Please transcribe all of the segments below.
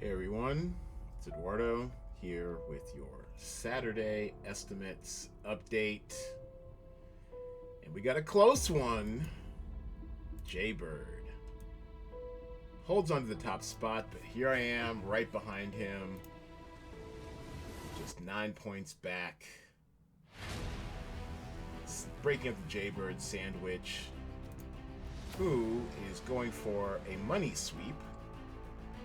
Hey everyone, it's Edwardo here with your Saturday estimates update. And we got a close one. Jaybird holds on to the top spot, but here I am right behind him, just 9 points back. Breaking up the Jaybird sandwich, who is going for a money sweep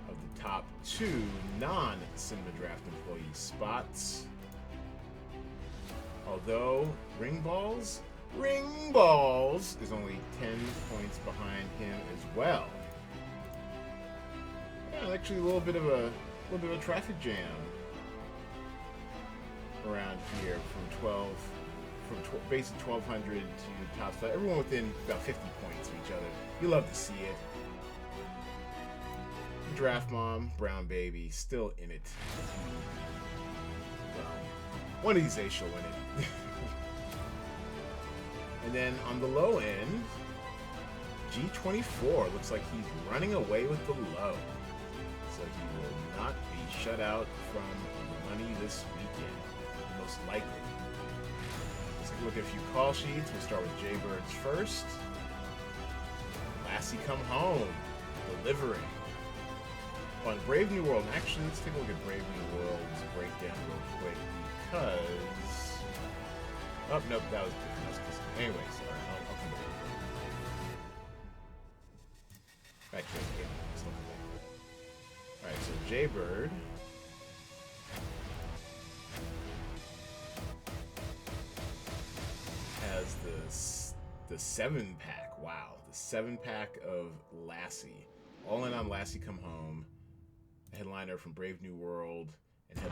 of the top two non-Cinema Draft employee spots. Although Ring Balls is only 10 points behind him as well. Yeah, actually a little bit of a traffic jam around here from basically 1,200 to the top spot. Everyone within about 50 points of each other. You love to see it. Draft Mom, Brown Baby, still in it. Well, one of these days she'll win it. And then on the low end, G24 looks like he's running away with the low. So he will not be shut out from money this weekend, most likely. Let's take a look at a few call sheets. We'll start with Jaybirds first. Lassie Come Home, delivering. On Brave New World, and actually let's take a look at Brave New World's breakdown real quick because... Oh, nope, that was anyways, alright, I'll come back. Actually, okay, let's look at that. Alright, so Jaybird. Has the 7-pack, wow. The 7-pack of Lassie. All in on Lassie Come Home. Headliner from Brave New World, and a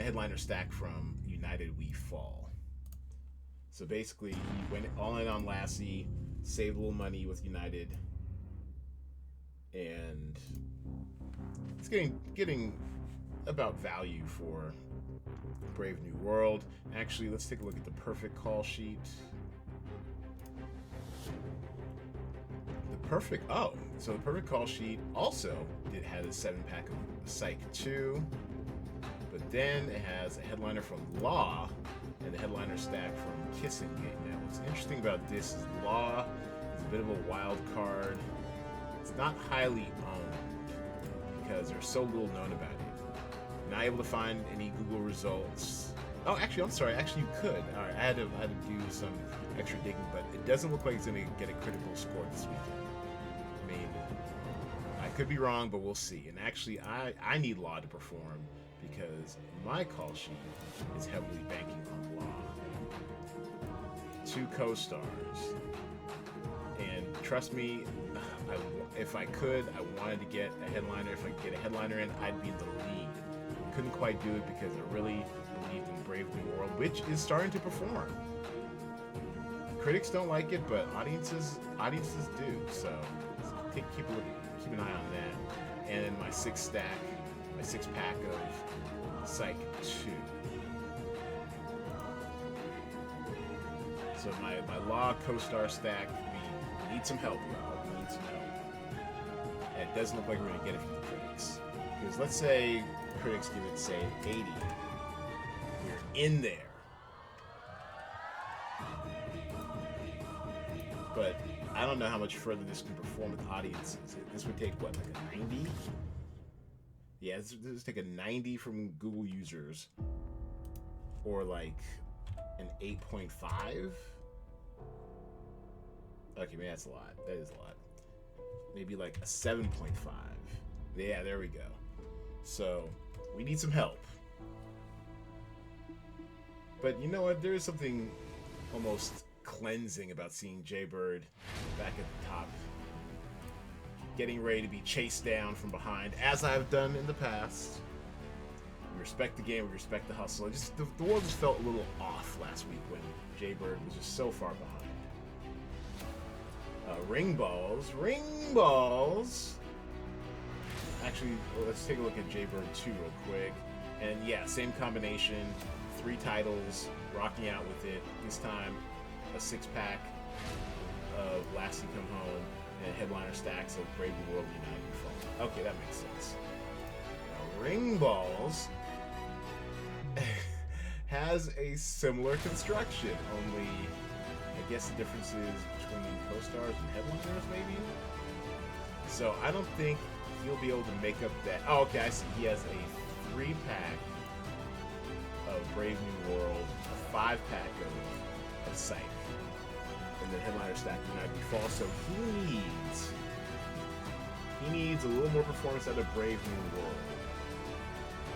headliner stack from United We Fall. So basically, he went all in on Lassie, saved a little money with United, and it's getting about value for Brave New World. Actually, let's take a look at the perfect call sheet. So the perfect call sheet also had a 7-pack of Psych 2, but then it has a headliner from Law and a headliner stack from Kissing Game. Now, what's interesting about this is Law is a bit of a wild card. It's not highly owned because there's so little known about it. Not able to find any Google results. Oh, actually, I'm sorry. Actually, you could. All right, I had to do some extra digging, but it doesn't look like it's going to get a critical score this weekend. I mean, I could be wrong, but we'll see. And actually, I need Law to perform because my call sheet is heavily banking on Law. 2 co-stars. And trust me, if I could, I wanted to get a headliner. If I could get a headliner in, I'd be in the lead. Couldn't quite do it because I really believed in Brave New World, which is starting to perform. Critics don't like it, but audiences do. So keep an eye on that. And then my 6-pack of Psych 2. So my Law co-star stack, we need some help, y'all. We need some help. And it doesn't look like we're gonna get it from the critics. Because let's say critics give it, say, 80. We're in there. But I don't know how much further this can perform with audiences. This would take, what, like a 90? Yeah, this would take a 90 from Google users. Or like an 8.5? Okay, maybe that's a lot. That is a lot. Maybe like a 7.5. Yeah, there we go. So, we need some help. But you know what? There is something almost cleansing about seeing Jaybird back at the top, getting ready to be chased down from behind, as I've done in the past. We respect the game, we respect the hustle. The world just felt a little off last week when Jaybird was just so far behind. Ring balls. Actually, let's take a look at Jaybird 2 real quick. And yeah, same combination, 3 titles, rocking out with it. This time, a 6-pack of Lassie Come Home and headliner stacks of Brave New World United We Fall. Okay, that makes sense. Ring Balls has a similar construction, only I guess the difference is between co-stars and headliners, maybe? So I don't think he'll be able to make up that. Oh, okay, I see. He has a 3-pack of Brave New World, a 5-pack of Psych, and then headliner stack United Default. So he needs a little more performance out of Brave New World.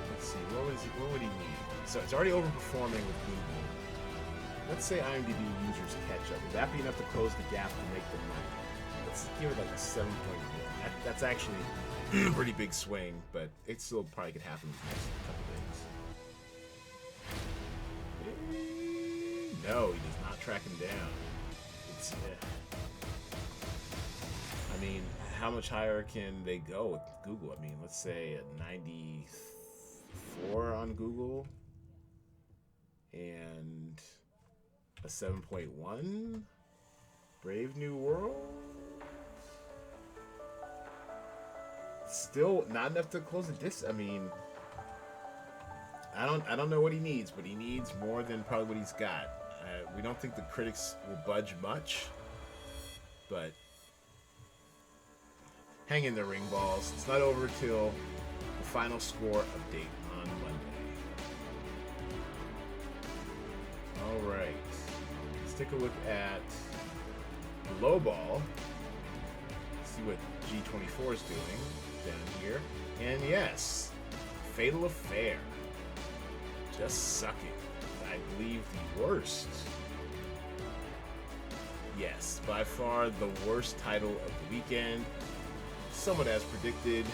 Let's see, what would he need? So it's already overperforming with Google. Let's say IMDb users catch up. Would that be enough to close the gap to make the money? Let's give it like a 7.1. That's actually a pretty big swing, but it still probably could happen in the next couple days. No, he does not track him down. It's, I mean, how much higher can they go with Google? I mean, let's say a 94 on Google and a 7.1 Brave New World. Still not enough to close the distance. I mean, I don't know what he needs, but he needs more than probably what he's got. We don't think the critics will budge much, but hang in there, Ring Balls. It's not over till the final score update on Monday. All right, let's take a look at the low ball. See what G24 is doing down here. And yes, Fatal Affair. Just sucking. I believe the worst. Yes, by far the worst title of the weekend. Somewhat as predicted.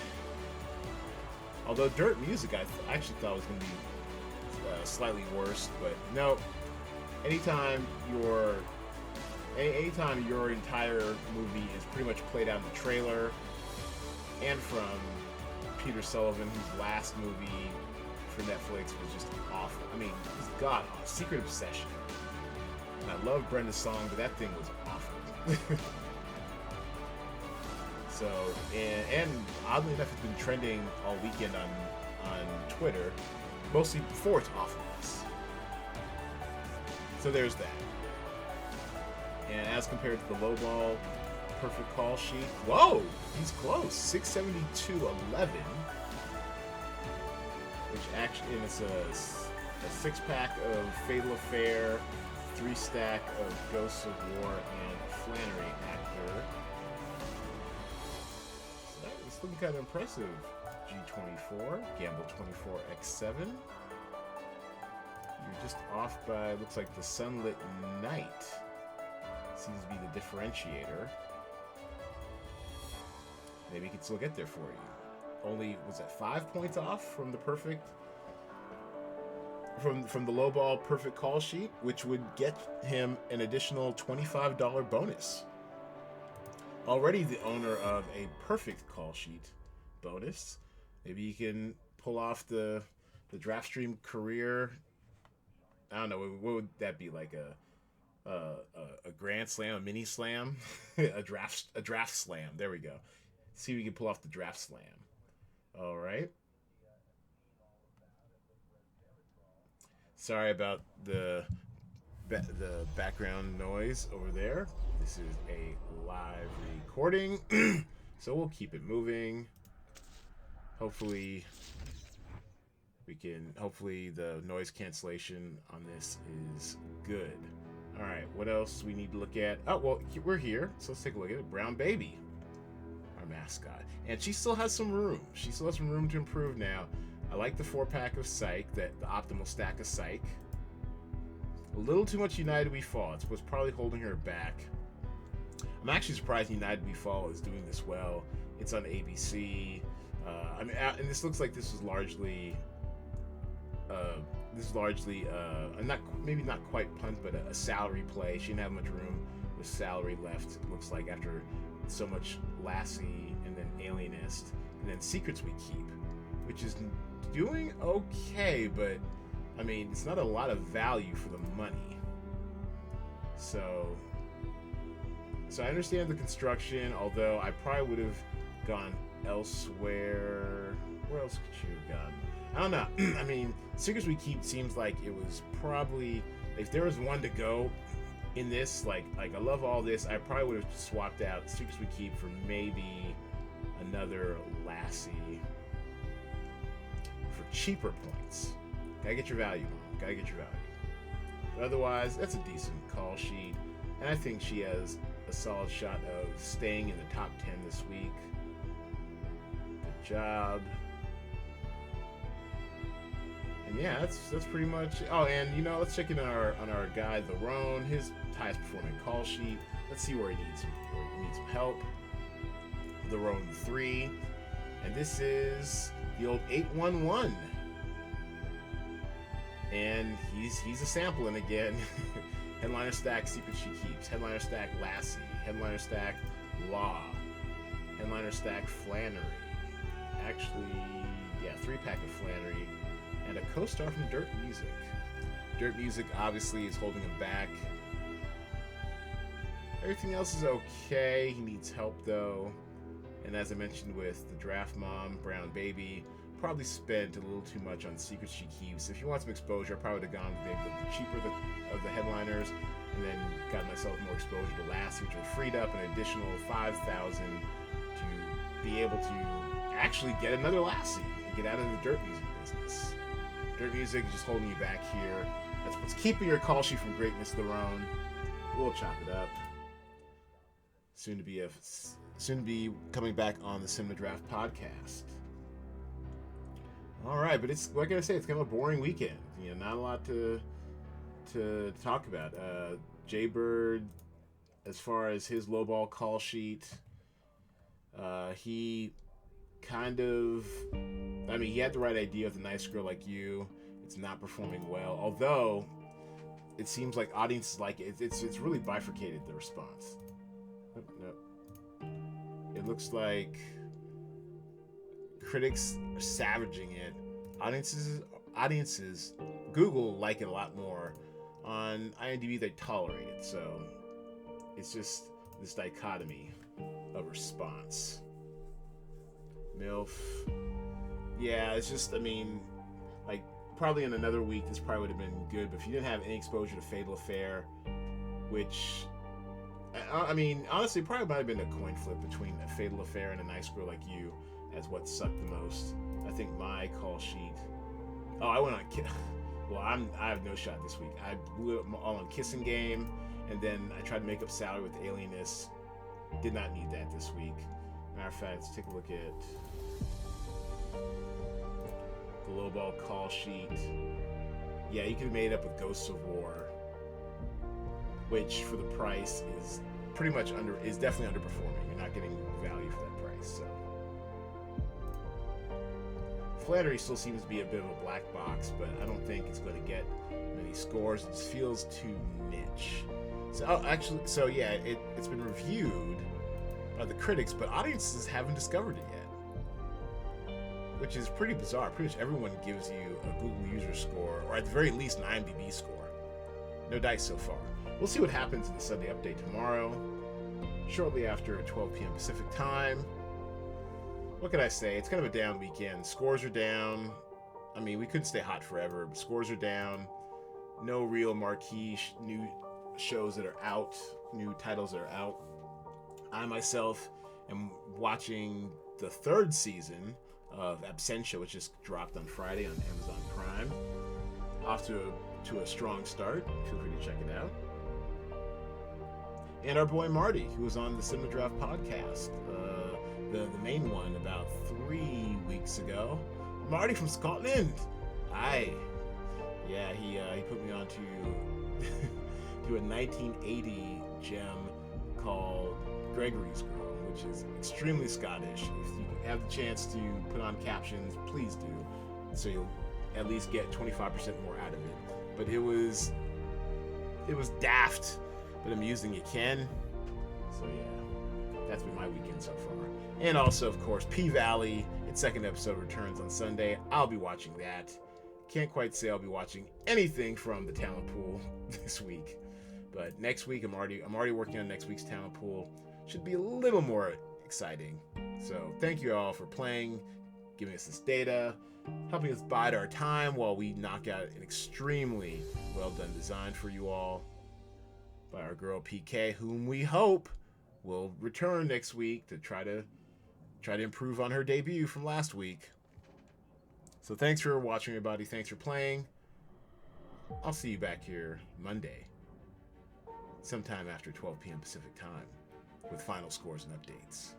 Although Dirt Music I actually thought was going to be slightly worse, but no. Anytime your entire movie is pretty much played out in the trailer, and from Peter Sullivan, whose last movie for Netflix was just awful. I mean, it was god awful. Secret Obsession. And I love Brenda's song, but that thing was awful. So, and oddly enough, it's been trending all weekend on Twitter, mostly for its awfulness. So there's that. And as compared to the low ball perfect call sheet, whoa, he's close. 672.11, which actually, and it's a 6-pack of Fatal Affair, 3-stack of Ghosts of War, and a Flannery actor. So it's looking kind of impressive. G24, Gamble 24x7. You're just off by, looks like the Sunlit Night seems to be the differentiator. Maybe he can still get there for you. Only, was it 5 points off from the perfect, from the low ball perfect call sheet, which would get him an additional $25 bonus. Already the owner of a perfect call sheet bonus. Maybe you can pull off the DraftStream career. I don't know, what would that be, like a grand slam, a mini slam, a draft slam. There we go. See if we can pull off the draft slam. All right. Sorry about the background noise over there. This is a live recording, so we'll keep it moving. Hopefully the noise cancellation on this is good. All right, what else we need to look at? Oh, well, we're here, so let's take a look at it. Brown Baby, our mascot. And she still has some room. She still has some room to improve now. I like the 4-pack of Psych, the optimal stack of Psych. A little too much United We Fall. It's what's probably holding her back. I'm actually surprised United We Fall is doing this well. It's on ABC. I mean, and this looks like this was largely... maybe not quite punt, but a salary play. She didn't have much room with salary left, it looks like, after so much Lassie and then Alienist and then Secrets We Keep, which is doing okay, but I mean, it's not a lot of value for the money. So I understand the construction, although I probably would have gone elsewhere. Where else could you have gotten? I don't know. I mean, Secrets We Keep seems like it was probably, if there was one to go in this, like I love all this, I probably would have swapped out Secrets We Keep for maybe another Lassie for cheaper points. Gotta get your value, Mom. Gotta get your value. But otherwise, that's a decent call sheet, and I think she has a solid shot of staying in the top 10 this week. Good job. And yeah, that's pretty much. Oh, and you know, let's check in on our guy, the Roan, his highest performing call sheet. Let's see where he needs some help. The Roan 3, and this is the old 811. And he's a sampling again. Headliner stack Secret She Keeps. Headliner stack Lassie. Headliner stack Law. Headliner stack Flannery. Actually, yeah, 3-pack of Flannery. And a co-star from Dirt Music. Dirt Music obviously is holding him back. Everything else is okay. He needs help though. And as I mentioned with the Draft Mom, Brown Baby, probably spent a little too much on Secrets She Keeps. If you want some exposure, I probably would have gone with maybe the cheaper of the headliners, and then got myself more exposure to Lassie, which would have freed up an additional 5,000 to be able to actually get another Lassie and get out of the Dirt Music business. Dirt Music is just holding you back here. That's what's keeping your call sheet from greatness, Theron. We'll chop it up. Soon to be coming back on the Cinema Draft podcast. All right, but it's, what can I say? It's kind of a boring weekend. You know, not a lot to talk about. Jaybird, as far as his lowball call sheet, he kind of, I mean, he had the right idea of the Nice Girl Like You. It's not performing well, although it seems like audiences like it. It's really bifurcated, the response. No. It looks like critics are savaging it. Audiences, Google like it a lot more. On IMDb, they tolerate it. So it's just this dichotomy of response. MILF. Yeah, it's just, I mean, like, probably in another week, this probably would have been good. But if you didn't have any exposure to Fatal Affair, which, I mean, honestly, probably might have been a coin flip between a Fatal Affair and a Nice Girl Like You as what sucked the most. I think my call sheet. Oh, I went on. Well, I have no shot this week. I blew it all on Kissing Game, and then I tried to make up salary with Alienist. Did not need that this week. Matter of fact, let's take a look at the lowball call sheet. Yeah, you could have made it up with Ghosts of War, which for the price is pretty much is definitely underperforming. You're not getting value for that price. So Flannery still seems to be a bit of a black box, but I don't think it's going to get many scores. It just feels too niche. So yeah, it's been reviewed by the critics, but audiences haven't discovered it yet, which is pretty bizarre. Pretty much everyone gives you a Google user score, or at the very least an IMDb score. No dice so far. We'll see what happens in the Sunday update tomorrow, shortly after 12 p.m. Pacific time. What can I say? It's kind of a down weekend. Scores are down. I mean, we couldn't stay hot forever, but scores are down. No real marquee new shows that are out, new titles that are out. I myself am watching the 3rd season of Absentia, which just dropped on Friday on Amazon Prime. Off to a strong start. Feel free to check it out. And our boy Marty, who was on the Cinema Draft podcast, the main one about 3 weeks ago. Marty from Scotland. Aye. Yeah, he put me on to a 1980 gem called Gregory's Girl, which is extremely Scottish. If you have the chance to put on captions, please do, so you'll at least get 25% more out of it. But it was daft, but amusing. You can. So yeah, that's been my weekend so far. And also, of course, P-Valley, its 2nd episode returns on Sunday. I'll be watching that. Can't quite say I'll be watching anything from the talent pool this week, but next week I'm already working on next week's talent pool. Should be a little more exciting. So thank you all for playing, giving us this data, helping us bide our time while we knock out an extremely well done design for you all by our girl PK, whom we hope will return next week to try to improve on her debut from last week. So thanks for watching, everybody. Thanks for playing. I'll see you back here Monday, sometime after 12 p.m. Pacific time, with final scores and updates.